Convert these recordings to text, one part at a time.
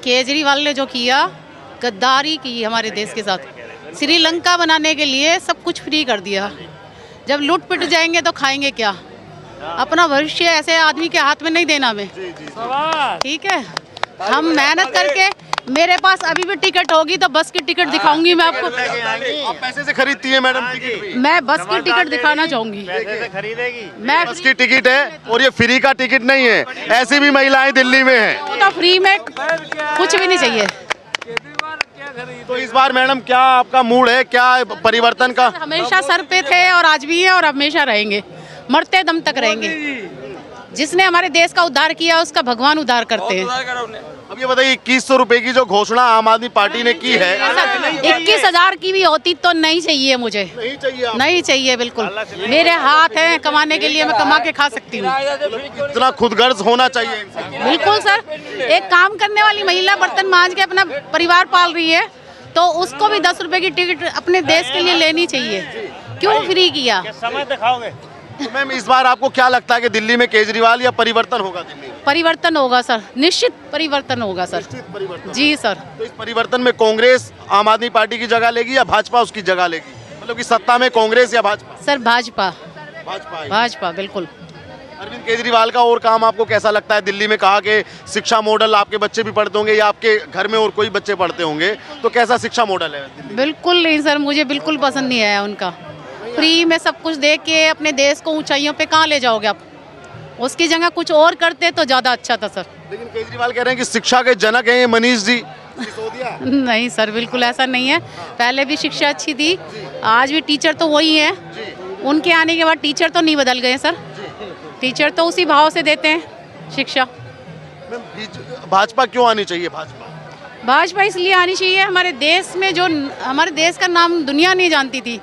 केजरीवाल ने जो किया, गद्दारी की हमारे देश के साथ, श्रीलंका बनाने के लिए सब कुछ फ्री कर दिया। जब लूट पिट जाएंगे तो खाएंगे क्या? अपना भविष्य ऐसे आदमी के हाथ में नहीं देना हमें, ठीक है? हम मेहनत करके, मेरे पास अभी भी टिकट होगी तो बस की टिकट दिखाऊंगी मैं आपको। आप पैसे से खरीदती है मैडम टिकट भी? मैं बस की टिकट दिखाना चाहूंगी। मैं बस की टिकट है और ये फ्री का टिकट नहीं है। ऐसी भी महिलाएं दिल्ली में हैं। तो फ्री में कुछ भी नहीं चाहिए। तो इस बार मैडम क्या आपका मूड है, क्या परिवर्तन का? हमेशा सर पे थे और आज भी है और हमेशा रहेंगे, मरते दम तक रहेंगे। जिसने हमारे देश का उद्धार किया उसका भगवान उद्धार करते हैं। अब ये बताइए 2100 रुपए की जो घोषणा आम आदमी पार्टी ने की है, 21,000 की भी होती तो नहीं चाहिए मुझे, नहीं चाहिए नहीं चाहिए बिल्कुल। मेरे हाथ हैं कमाने के लिए, मैं कमा के खा सकती हूँ। इतना खुदगर्ज होना चाहिए इंसान। बिल्कुल सर, एक काम करने वाली महिला बर्तन मांज के अपना परिवार पाल रही है तो उसको भी 10 रुपए की टिकट अपने देश के लिए लेनी चाहिए। क्यों फ्री किया? समय दिखाओगे? तो मैम इस बार आपको क्या लगता है कि दिल्ली में केजरीवाल या परिवर्तन होगा? दिल्ली में परिवर्तन होगा सर, निश्चित परिवर्तन होगा सर। परिवर्तन जी सर। तो इस परिवर्तन में कांग्रेस आम आदमी पार्टी की जगह लेगी या भाजपा उसकी जगह लेगी? मतलब कि सत्ता में कांग्रेस या भाजपा? सर भाजपा, भाजपा। भाजपा बिल्कुल। अरविंद केजरीवाल का और काम आपको कैसा लगता है? दिल्ली में कहा कि शिक्षा मॉडल, आपके बच्चे भी पढ़ते होंगे या आपके घर में और कोई बच्चे पढ़ते होंगे, तो कैसा शिक्षा मॉडल है दिल्ली? बिल्कुल नहीं सर, मुझे बिल्कुल पसंद नहीं आया उनका। फ्री में सब कुछ दे के अपने देश को ऊंचाइयों पे कहाँ ले जाओगे आप? उसकी जगह कुछ और करते तो ज़्यादा अच्छा था सर। लेकिन केजरीवाल कह रहे हैं कि शिक्षा के जनक हैं ये मनीष जी, सिसोदिया। नहीं सर, बिल्कुल ऐसा नहीं है। पहले भी शिक्षा अच्छी थी, आज भी टीचर तो वही है। उनके आने के बाद टीचर तो नहीं बदल गए सर, टीचर तो उसी भाव से देते हैं शिक्षा। भाजपा क्यों आनी चाहिए? भाजपा इसलिए आनी चाहिए, हमारे देश में जो हमारे देश का नाम दुनिया नहीं जानती थी,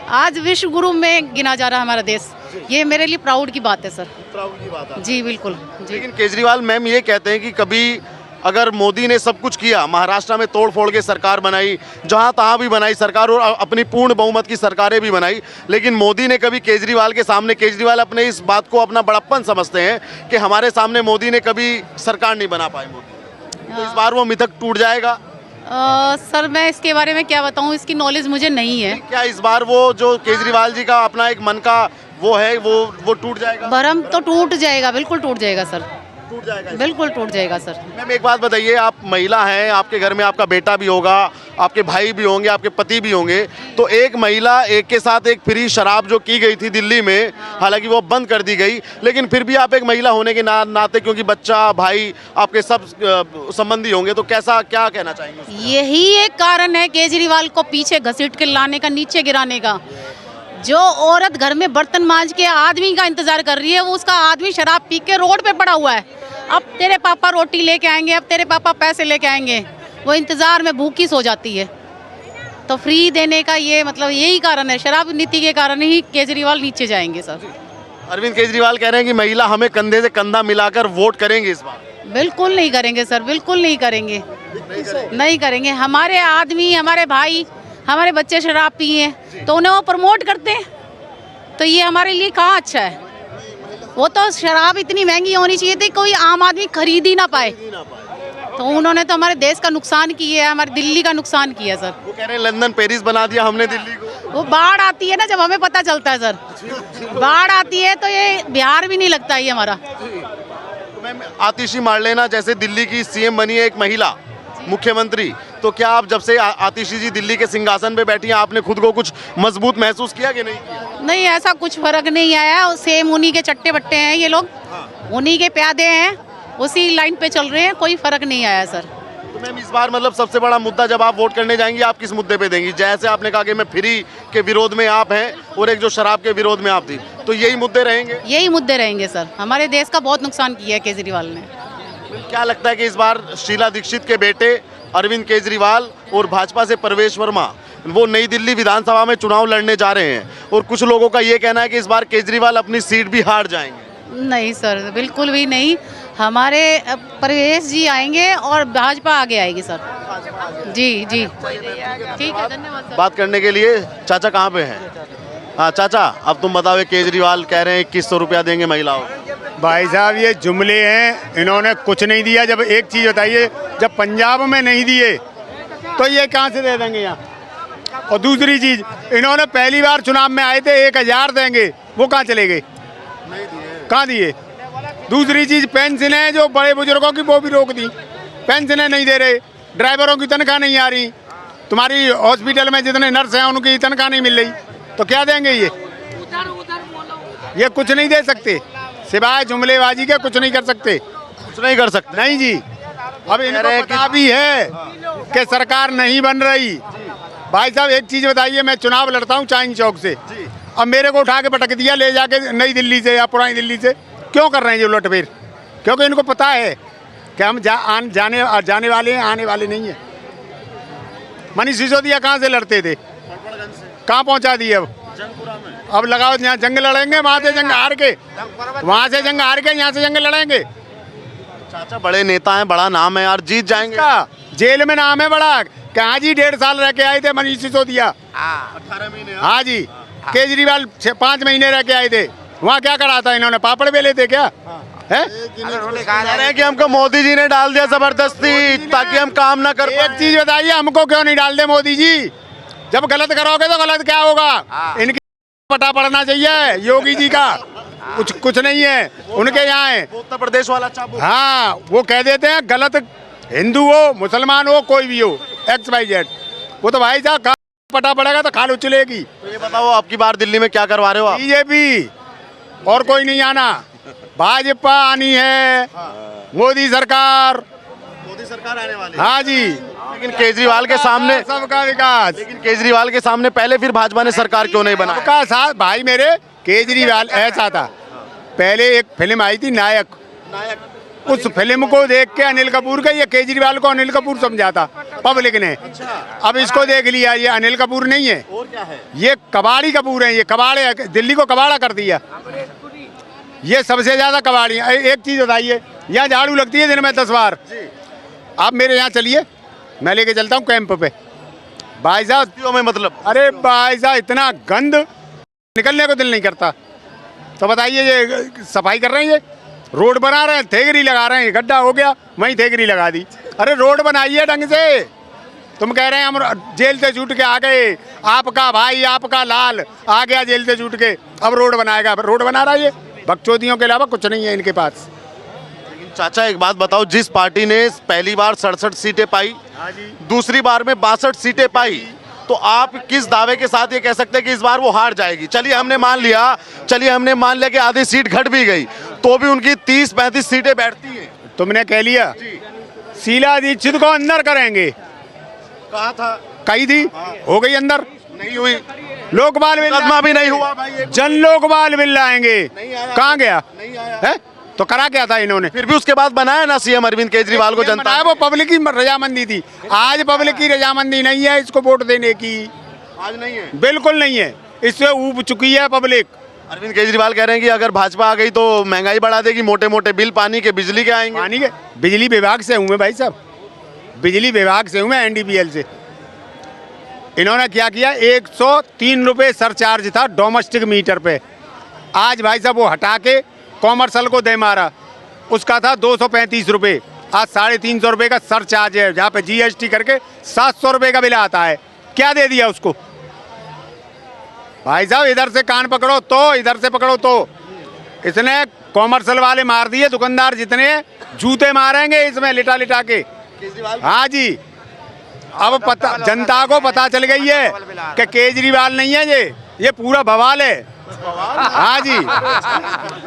आज विश्व गुरु में गिना जा रहा है हमारा देश। ये मेरे लिए प्राउड की बात है सर। प्राउड की बात है जी बिल्कुल जी। लेकिन केजरीवाल मैम ये कहते हैं कि कभी अगर मोदी ने सब कुछ किया, महाराष्ट्र में तोड़ फोड़ के सरकार बनाई, जहां तहां भी बनाई सरकार और अपनी पूर्ण बहुमत की सरकारें भी बनाई, लेकिन मोदी ने कभी केजरीवाल के सामने, केजरीवाल अपने इस बात को अपना बड़प्पन समझते हैं कि हमारे सामने मोदी ने कभी सरकार नहीं बना पाए मोदी, तो इस बार वो मिथक टूट जाएगा? सर मैं इसके बारे में क्या बताऊं, इसकी नॉलेज मुझे नहीं है। क्या इस बार वो जो केजरीवाल जी का अपना एक मन का वो है वो टूट जाएगा? भरम तो टूट जाएगा, बिल्कुल टूट जाएगा सर, टूट जाएगा, बिल्कुल टूट जाएगा सर। मैम एक बात बताइए, आप महिला हैं, आपके घर में आपका बेटा भी होगा, आपके भाई भी होंगे, आपके पति भी होंगे, तो एक महिला एक के साथ एक फ्री शराब जो की गई थी दिल्ली में, हालांकि वो बंद कर दी गई, लेकिन फिर भी आप एक महिला होने के नाते, क्योंकि बच्चा भाई आपके सब संबंधी होंगे, तो कैसा क्या कहना चाहेंगे? यही एक कारण है केजरीवाल को पीछे घसीट के लाने का, नीचे गिराने का। जो औरत घर में बर्तन मांज के आदमी का इंतजार कर रही है, वो उसका आदमी शराब पी के रोड पे पड़ा हुआ है। अब तेरे पापा रोटी लेके आएंगे, अब तेरे पापा पैसे लेके आएंगे, वो इंतजार में भूखी सो जाती है। तो फ्री देने का ये मतलब यही कारण है, शराब नीति के कारण ही केजरीवाल नीचे जाएंगे सर। अरविंद केजरीवाल कह रहे हैं कि महिला हमें कंधे से कंधा मिलाकर वोट करेंगे इस बार। बिल्कुल नहीं करेंगे सर, बिल्कुल नहीं करेंगे, नहीं करेंगे। हमारे आदमी, हमारे भाई, हमारे बच्चे शराब पिए तो उन्हें वो प्रमोट करते हैं, तो ये हमारे लिए कहाँ अच्छा है? वो तो शराब इतनी महंगी होनी चाहिए थी कोई आम आदमी खरीद ही ना पाए, तो उन्होंने तो हमारे देश का नुकसान किया है, हमारी दिल्ली का नुकसान किया सर। वो कह रहे हैं लंदन पेरिस बना दिया हमने दिल्ली को। वो बाढ़ आती है ना जब, हमें पता चलता है सर, बाढ़ आती है तो ये बिहार भी नहीं लगता ये हमारा। तो मैम आतिशी मार्लेना जैसे दिल्ली की सीएम बनी है एक महिला मुख्यमंत्री, तो क्या आप जब से आतिशी जी दिल्ली के सिंहासन पे बैठी हैं, आपने खुद को कुछ मजबूत महसूस किया कि नहीं किया? नहीं, ऐसा कुछ फर्क नहीं आया। सेम उन्हीं के चट्टे बट्टे हैं ये लोग, उन्हीं के प्यादे हैं, उसी लाइन पे चल रहे हैं, कोई फर्क नहीं आया सर। तो मैम इस बार मतलब सबसे बड़ा मुद्दा जब आप वोट करने जाएंगी, आप किस मुद्दे पे देंगी? जैसे आपने कहा कि मैं फ्री के विरोध में आप हैं और एक जो शराब के विरोध में आप थी, तो यही मुद्दे रहेंगे? यही मुद्दे रहेंगे सर। हमारे देश का बहुत नुकसान किया है केजरीवाल ने। क्या लगता है कि इस बार शीला दीक्षित के बेटे अरविंद केजरीवाल और भाजपा से प्रवेश वर्मा वो नई दिल्ली विधानसभा में चुनाव लड़ने जा रहे हैं, और कुछ लोगों का ये कहना है कि इस बार केजरीवाल अपनी सीट भी हार जाएंगे? नहीं सर, बिल्कुल भी नहीं। हमारे प्रवेश जी आएंगे और भाजपा आगे आएगी सर। जी जी ठीक है, धन्यवाद। बात करने के लिए चाचा कहाँ पे हैं? हाँ चाचा, अब तुम बताओ, केजरीवाल कह रहे हैं 2100 रुपया देंगे महिलाओं को। भाई साहब ये जुमले हैं, इन्होंने कुछ नहीं दिया। जब एक चीज़ बताइए, जब पंजाब में नहीं दिए तो ये कहाँ से दे देंगे यहाँ? और दूसरी चीज़, इन्होंने पहली बार चुनाव में आए थे 1000 देंगे, वो कहाँ चले गए? कहाँ दिए? दूसरी चीज़, पेंशनें जो बड़े बुजुर्गों की वो भी रोक दी, पेंशनें नहीं दे रहे, ड्राइवरों की तनख्वाह नहीं आ रही, तुम्हारी हॉस्पिटल में जितने नर्स हैं उनकी तनख्वाह नहीं मिल रही, तो क्या देंगे ये कुछ नहीं दे सकते, सिवाय जुमलेबाजी के कुछ नहीं कर सकते। कुछ नहीं कर सकते। नहीं जी, अब इनको पता भी है कि सरकार नहीं बन रही। भाई साहब एक चीज़ बताइए, मैं चुनाव लड़ता हूँ चांदनी चौक से, अब मेरे को उठा के पटक दिया ले जाके नई दिल्ली से या पुरानी दिल्ली से, क्यों कर रहे हैं ये उलटफेर? क्योंकि इनको पता है कि हम जाने वाले हैं, आने वाले नहीं हैं। मनीष सिसोदिया कहाँ से लड़ते थे, कहाँ पहुँचा दिए? अब लगाओ यहाँ जंग लड़ेंगे, वहाँ से जंग हार के, वहाँ से जंग हार के यहाँ से जंग लड़ेंगे। चाचा बड़े नेता हैं, बड़ा नाम है यार, जीत जाएंगे। जेल में नाम है बड़ा, कहाँ जी 1.5 साल रह के आए थे मनीष सिसोदिया। 18 महीने। हाँ जी, केजरीवाल 5 महीने रह के आए थे, वहाँ क्या करा था इन्होंने? पापड़ बेले थे क्या? है कह रहे हैं कि हमको मोदी जी ने डाल दिया जबरदस्ती ताकि हम काम ना कर। एक चीज बताइए, हमको क्यों नहीं डाल दे मोदी जी? जब गलत करोगे तो गलत क्या होगा? इनकी पटा पड़ना चाहिए योगी जी का, कुछ नहीं है उनके यहाँ है। उत्तर प्रदेश वाला चाबू। हाँ, वो कह देते हैं गलत, हिंदू हो मुसलमान हो कोई भी हो XYZ, वो तो भाई साहब पटा पड़ेगा तो खाल उछलेगी। तो ये बताओ आपकी बार दिल्ली में क्या करवा रहे हो आप? बीजेपी और कोई नहीं आना, भाजपा आनी है, मोदी सरकार आने वाली। हाँ जी, लेकिन केजरीवाल के सामने सबका विकास, लेकिन केजरीवाल के सामने पहले फिर भाजपा ने सरकार क्यों नहीं बनाई? सबका साथ। भाई मेरे केजरीवाल ऐसा था, पहले एक फिल्म आई थी नायक, उस फिल्म को देख के अनिल कपूर का, ये केजरीवाल को अनिल कपूर समझा था पब्लिक ने। अब इसको देख लिया, ये अनिल कपूर नहीं है, और क्या है? ये कबाड़ी कपूर है, ये कबाड़े, दिल्ली को कबाड़ा कर दिया, ये सबसे ज्यादा कबाड़ी। एक चीज बताइए, यहाँ झाड़ू लगती है दिन में 10 बार, आप मेरे यहाँ चलिए, मैं लेके चलता हूँ कैंप पे। भाई साहब में मतलब, अरे भाई साहब इतना गंद, निकलने को दिल नहीं करता। तो बताइए ये सफाई कर रहे हैं, ये रोड बना रहे हैं, थेगरी लगा रहे हैं, गड्ढा हो गया वहीं थेगरी लगा दी। अरे रोड बनाइए ढंग से। तुम कह रहे हैं हम जेल से छूट के आ गए, आपका भाई आपका लाल आ गया जेल से छूट के, अब रोड बनाएगा। रोड बना रहा है ये, बकचोदियों के अलावा कुछ नहीं है इनके पास। चाचा एक बात बताओ, जिस पार्टी ने पहली बार 67 सीटें पाई, दूसरी बार में 62 सीटें पाई, तो आप किस दावे के साथ ये कह सकते हैं कि इस बार वो हार जाएगी? चलिए हमने मान लिया कि आधी सीट घट भी गई, तो भी उनकी 30-35 सीटें बैठती हैं। तुमने कह लिया शीला दीक्षित को अंदर करेंगे, कहा था, कही थी, हो गई अंदर, नहीं हुई। लोकपाल बिल मुकदमा भी नहीं हुआ भाई, जन लोकपाल बिल लाएंगे, कहाँ गया? नहीं आया है तो करा क्या था इन्होंने? फिर भी उसके बाद बनाया ना सीएम अरविंद केजरीवाल को जनता ने। वो पब्लिक की रजामंदी थी, आज पब्लिक की रजामंदी नहीं है इसको वोट देने की, आज नहीं है, बिल्कुल नहीं है, इससे ऊब चुकी है पब्लिक। अरविंद केजरीवाल कह रहे हैं कि अगर भाजपा आ गई तो महंगाई बढ़ा देगी, मोटे मोटे बिल पानी के बिजली के आएंगे। पानी के बिजली विभाग से हूँ मैं भाई साहब, बिजली विभाग से हूँ मैं, NDPL से। इन्होंने क्या किया, 103 रुपये सरचार्ज था डोमेस्टिक मीटर पे, आज भाई साहब वो हटा के कॉमर्शियल को दे मारा, उसका था 235 रुपये, आज 350 रुपये का सरचार्ज है, जहाँ पे GST करके 700 रुपये का बिल आता है। क्या दे दिया उसको? भाई साहब इधर से कान पकड़ो तो, इधर से पकड़ो तो, इसने कॉमर्शियल वाले मार दिए, दुकानदार जितने जूते मारेंगे इसमें लिटा लिटा के। हाँ जी, अब पता जनता को पता चल गई है कि केजरीवाल नहीं है ये पूरा बवाल है। हाँ जी,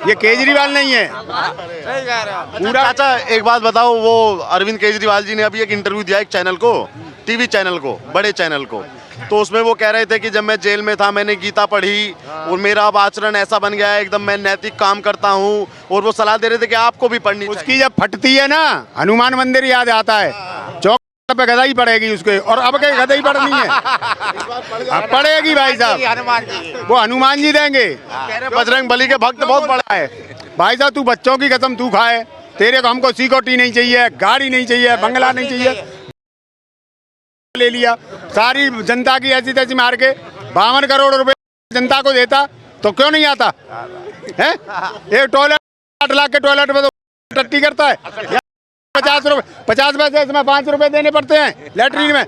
ये केजरीवाल नहीं है पूरा। चाचा एक बात बताओ, वो अरविंद केजरीवाल जी ने अभी एक इंटरव्यू दिया एक चैनल को, टीवी चैनल को, बड़े चैनल को, तो उसमें वो कह रहे थे कि जब मैं जेल में था मैंने गीता पढ़ी और मेरा अब आचरण ऐसा बन गया है, एकदम मैं नैतिक काम करता हूँ, और वो सलाह दे रहे थे कि आपको भी पढ़नी चाहिए। उसकी जब फटती है ना, हनुमान मंदिर याद आता है, चौक पे गदा ही पड़ेगी उसके, और अब के गदा ही पड़नी है, अब पड़ेगी भाई साहब, वो हनुमान जी देंगे। बजरंग बली के भक्त बहुत बड़ा है भाई साहब, तू बच्चों की कसम तू खाए, तेरे को हमको सिक्योरिटी नहीं चाहिए, गाड़ी नहीं चाहिए, बंगला नहीं चाहिए, ले लिया सारी जनता की ऐसी तैसी मार के 52 करोड़ रुपए जनता को देता तो क्यों नहीं आता है? एक टॉयलेट 8 लाख के टॉयलेट में तो टट्टी करता है। 50 पैसे इसमें 5 रुपए देने पड़ते हैं लैट्रीन में।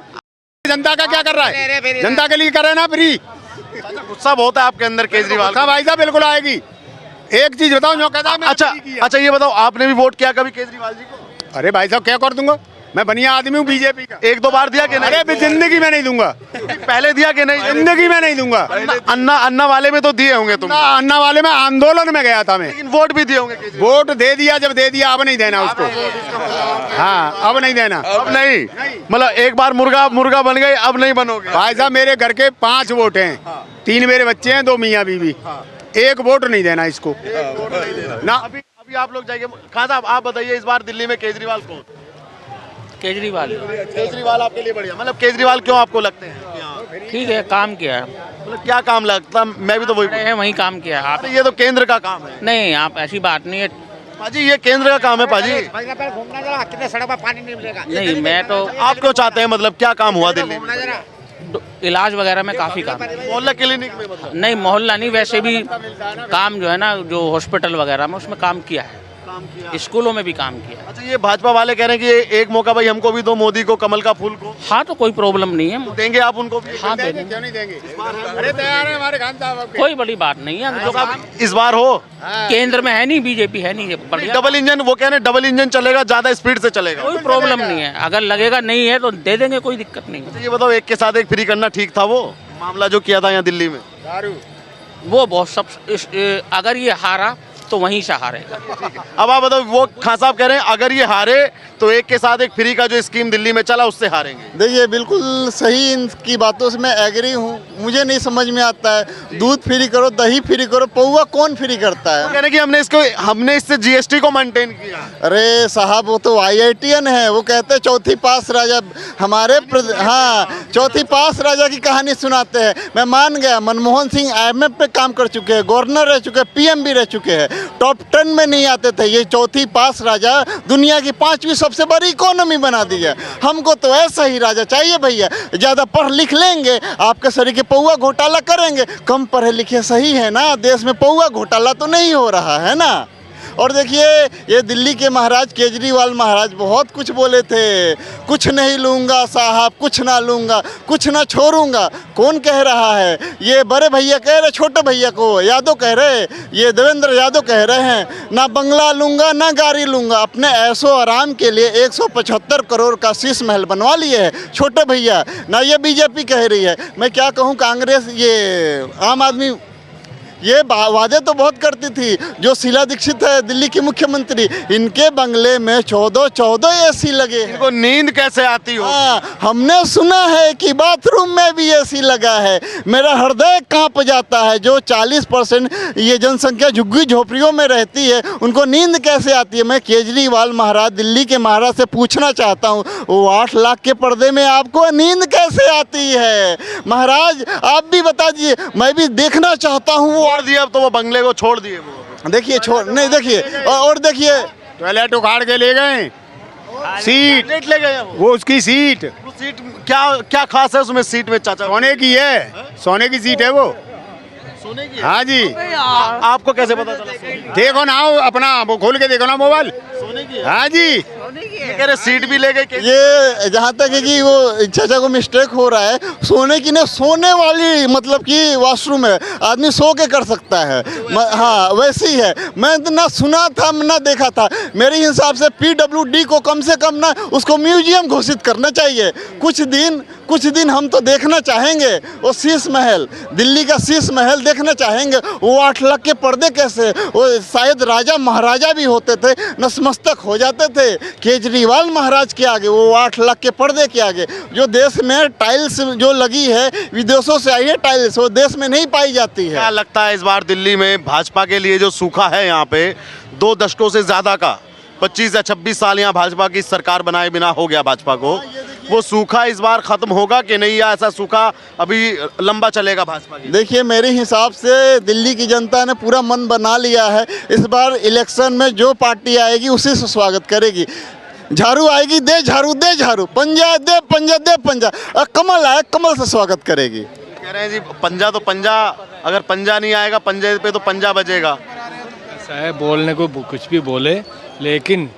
जनता का क्या कर रहा है? जनता के लिए करे ना फ्री। गुस्सा बहुत है आपके अंदर केजरीवाल सब भाई साहब बिल्कुल आएगी। एक चीज बताओ, जो कहता है मैं अच्छा फ्री किया। अच्छा, ये बताओ आपने भी वोट किया कभी केजरीवाल जी को? अरे भाई साहब क्या कर दूंगा, मैं बढ़िया आदमी हूँ बीजेपी का। 1-2 बार दिया कि नहीं? अरे जिंदगी में नहीं दूंगा, पहले दिया कि नहीं? जिंदगी में नहीं दूंगा। अन्ना वाले में तो दिए होंगे तुम। अन्ना वाले में आंदोलन में गया था मैं, लेकिन वोट भी दिए होंगे केजरीवाल। वोट दे दिया, जब दे दिया अब नहीं देना उसको। हाँ अब नहीं देना। अब नहीं, मतलब एक बार मुर्गा बन गए, अब नहीं बनोगे। भाई साहब मेरे घर के 5 वोट हैं, 3 मेरे बच्चे हैं, 2 मियाँ बीवी। 1 वोट नहीं देना इसको ना। अभी आप लोग जाइए। खान साहब आप बताइए, इस बार दिल्ली में केजरीवाल कौन? केजरीवाल आपके लिए बढ़िया। मतलब केजरीवाल क्यों आपको लगते हैं? ठीक है, काम किया है। मतलब क्या काम लगता? मैं भी तो वही वही काम किया है। आप अरे ये तो केंद्र का काम है नहीं, आप ऐसी बात नहीं है। पाजी, ये केंद्र का काम है पाजी। कितने सड़क पर पानी नहीं मिलेगा। नहीं, मैं तो आप क्यों चाहते हैं? मतलब क्या काम हुआ दिल्ली में? इलाज वगैरह में काफी काम है। मोहल्ला क्लिनिक में मतलब नहीं, मोहल्ला नहीं, वैसे भी काम जो है ना, जो हॉस्पिटल वगैरह में उसमें काम किया है, काम किया। स्कूलों में भी काम किया है। अच्छा, ये भाजपा वाले कह रहे हैं कि एक मौका भाई हमको भी दो, मोदी को, कमल का फूल को। हाँ तो कोई प्रॉब्लम नहीं है। देंगे आप उनको भी? हाँ देंगे, क्यों नहीं देंगे? अरे तैयार है हमारे खान साहब। कोई बड़ी बात नहीं है। जो इस बार हो केंद्र में है नहीं, बीजेपी है नहीं, बढ़िया। डबल इंजन, वो कह रहे हैं डबल इंजन चलेगा, ज्यादा स्पीड से चलेगा। कोई प्रॉब्लम नहीं है, अगर लगेगा नहीं है तो दे देंगे, कोई दिक्कत नहीं है। ये बताओ, एक के साथ एक फ्री करना ठीक था? वो मामला जो किया था यहाँ दिल्ली में, वो बहुत सब अगर ये हारा तो वहीं से हारेगा। अब आप बताओ, वो खान साहब कह रहे हैं अगर ये हारे तो एक के साथ एक फ्री का जो स्कीम दिल्ली में चला उससे हारेंगे। देखिए बिल्कुल सही, इनकी बातों से मैं एग्री हूँ। मुझे नहीं समझ में आता है, दूध फ्री करो, दही फ्री करो, पौवा कौन फ्री करता है? कह रहे हैं कि हमने इससे जीएसटी को मेंटेन किया। अरे साहब वो तो IITian है, वो कहते हैं चौथी पास राजा हमारे हाँ, चौथी पास राजा की कहानी सुनाते हैं। मैं मान गया, मनमोहन सिंह IMF पे काम कर चुके हैं, गवर्नर रह चुके हैं, PM भी रह चुके हैं, टॉप 10 में नहीं आते थे। ये चौथी पास राजा दुनिया की 5वीं सबसे बड़ी इकोनॉमी बना दी है। हमको तो ऐसा ही राजा चाहिए भैया। ज़्यादा पढ़ लिख लेंगे, आपके शरीर के पौवा घोटाला करेंगे। कम पढ़े लिखे सही है ना, देश में पौवा घोटाला तो नहीं हो रहा है ना। और देखिए ये दिल्ली के महाराज केजरीवाल महाराज बहुत कुछ बोले थे, कुछ नहीं लूँगा साहब, कुछ ना लूँगा, कुछ ना छोड़ूंगा। कौन कह रहा है? ये बड़े भैया कह रहे, छोटे भैया को यादव कह रहे, ये देवेंद्र यादव कह रहे हैं ना बंगला लूँगा ना गाड़ी लूँगा। अपने ऐशो आराम के लिए 175 करोड़ का शीश महल बनवा लिए है छोटे भैया ना। ये बीजेपी कह रही है। मैं क्या कहूँ, कांग्रेस, ये आम आदमी ये वादे तो बहुत करती थी। जो शीला दीक्षित है दिल्ली की मुख्यमंत्री, इनके बंगले में 14 AC लगे हैं। इनको नींद कैसे आती हो? हाँ, हमने सुना है कि बाथरूम में भी AC लगा है। मेरा हृदय कांप जाता है। जो 40% ये जनसंख्या झुग्गी झोपड़ियों में रहती है, उनको नींद कैसे आती है? मैं केजरीवाल महाराज, दिल्ली के महाराज से पूछना चाहता हूँ, वो 8 लाख के पर्दे में आपको नींद कैसे आती है? महाराज आप भी बता दीजिए, मैं भी देखना चाहता हूँ। वो छोड़ दिए, अब तो वो बंगले को छोड़ दिए। वो देखिए छोड़ नहीं, देखिए और देखिए टॉयलेट उखाड़ के ले गए, सीट लेट ले गए वो उसकी सीट। वो सीट क्या खास है उसमें? सीट में चाचा सोने की है, सोने की सीट है वो। सोने की? हाँ जी। आपको कैसे पता चला? देखो ना, अपना वो खोल के देखो ना मोबाइल। सोने की? हाँ जी। ये कह रहे सीट भी ले गए। ये जहाँ तक है कि वो चाचा को मिस्टेक हो रहा है, सोने की नहीं, सोने वाली मतलब कि वॉशरूम है, आदमी सो के कर सकता है। हाँ वैसी है। मैं ना सुना था ना देखा था। मेरे हिसाब से PWD को कम से कम ना उसको म्यूजियम घोषित करना चाहिए। कुछ दिन हम तो देखना चाहेंगे वो शीश महल, दिल्ली का शीश महल देखना चाहेंगे। वो 8 लाख के पर्दे कैसे? वो शायद राजा महाराजा भी होते थे, नतमस्तक हो जाते थे केजरीवाल महाराज के आगे, वो 8 लाख के पर्दे के आगे। जो देश में टाइल्स जो लगी है, विदेशों से आई है टाइल्स, वो देश में नहीं पाई जाती है। क्या लगता है इस बार दिल्ली में भाजपा के लिए जो सूखा है यहाँ पे 2 दशकों से ज्यादा का, 25 या 26 साल यहाँ भाजपा की सरकार बनाए बिना हो गया भाजपा को, वो सूखा इस बार खत्म होगा कि नहीं, या ऐसा सूखा अभी लंबा चलेगा भाजपा की? देखिए मेरे हिसाब से दिल्ली की जनता ने पूरा मन बना लिया है। इस बार इलेक्शन में जो पार्टी आएगी उसी से स्वागत करेगी। झाड़ू आएगी, दे झाड़ू, दे झाड़ू, पंजा दे पंजा, दे पंजा, कमल आए कमल से स्वागत करेगी। कह रहे हैं जी पंजा तो पंजा, अगर पंजा नहीं आएगा पंजे पे तो पंजा बजेगा। चाहे बोलने को कुछ भी बोले, लेकिन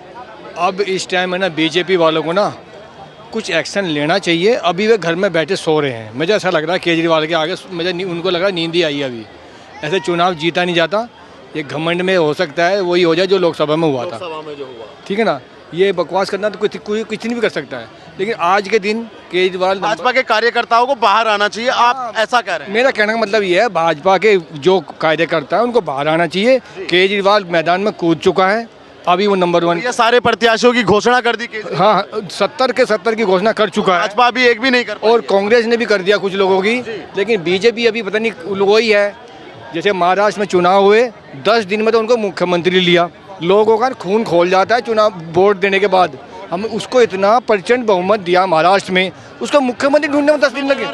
अब इस टाइम है ना बीजेपी वालों को ना कुछ एक्शन लेना चाहिए। अभी वे घर में बैठे सो रहे हैं, मुझे ऐसा लग रहा है केजरीवाल के आगे उनको लग रहा है नींद ही आई है अभी। ऐसे चुनाव जीता नहीं जाता, ये घमंड में हो सकता है वही हो जाए जो लोकसभा में हुआ था, ठीक है ना। ये बकवास करना तो कुछ नहीं भी कर सकता है, लेकिन आज के दिन केजरीवाल भाजपा के कार्यकर्ताओं को बाहर आना चाहिए, आप ऐसा कह रहे हैं? मेरा कहने का मतलब ये है भाजपा के जो कार्यकर्ता है उनको बाहर आना चाहिए। केजरीवाल मैदान में कूद चुका है, अभी वो नंबर 1। ये सारे प्रत्याशियों की घोषणा कर दी केजरीवाल। हाँ, 70 के 70 की घोषणा कर चुका है, भाजपा भी एक भी नहीं कर पाई और कांग्रेस ने भी कर दिया कुछ लोगों की, लेकिन बीजेपी अभी पता नहीं वही है। जैसे महाराष्ट्र में चुनाव हुए 10 दिन में तो उनको मुख्यमंत्री लिया, लोगों का खून खोल जाता है चुनाव वोट देने के बाद। हम उसको इतना प्रचंड बहुमत दिया महाराष्ट्र में, उसको मुख्यमंत्री ढूंढने में 10 दिन लगे,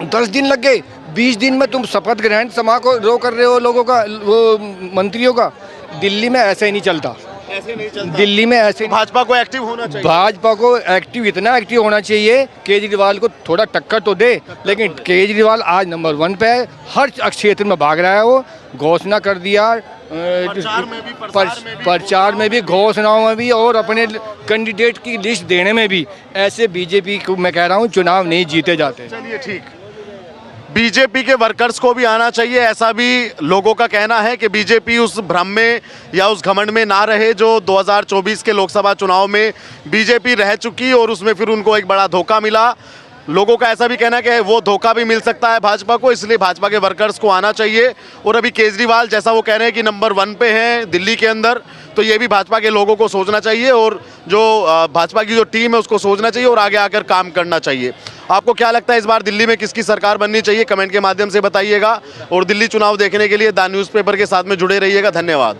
10 दिन लग गए। 20 दिन में तुम शपथ ग्रहण समारोह को रो कर रहे हो लोगों का, वो मंत्रियों का। दिल्ली में ऐसे ही नहीं चलता, ऐसे नहीं चलता। दिल्ली में ऐसे भाजपा को एक्टिव होना चाहिए, भाजपा को इतना एक्टिव होना चाहिए। केजरीवाल को थोड़ा टक्कर तो दे, लेकिन केजरीवाल आज नंबर 1 पे है, हर क्षेत्र में भाग रहा है। वो घोषणा कर दिया, प्रचार में भी घोषणाओं में भी, और अपने कैंडिडेट की लिस्ट देने में भी। ऐसे बीजेपी को मैं कह रहा हूँ चुनाव नहीं जीते जाते। चलिए ठीक, बीजेपी के वर्कर्स को भी आना चाहिए, ऐसा भी लोगों का कहना है कि बीजेपी उस भ्रम में या उस घमंड में ना रहे जो 2024 के लोकसभा चुनाव में बीजेपी रह चुकी और उसमें फिर उनको एक बड़ा धोखा मिला। लोगों का ऐसा भी कहना है कि वो धोखा भी मिल सकता है भाजपा को, इसलिए भाजपा के वर्कर्स को आना चाहिए। और अभी केजरीवाल जैसा वो कह रहे हैं कि नंबर 1 पे हैं दिल्ली के अंदर, तो ये भी भाजपा के लोगों को सोचना चाहिए और जो भाजपा की जो टीम है उसको सोचना चाहिए और आगे आकर काम करना चाहिए। आपको क्या लगता है इस बार दिल्ली में किसकी सरकार बननी चाहिए? कमेंट के माध्यम से बताइएगा, और दिल्ली चुनाव देखने के लिए द न्यूज़पेपर के साथ में जुड़े रहिएगा। धन्यवाद।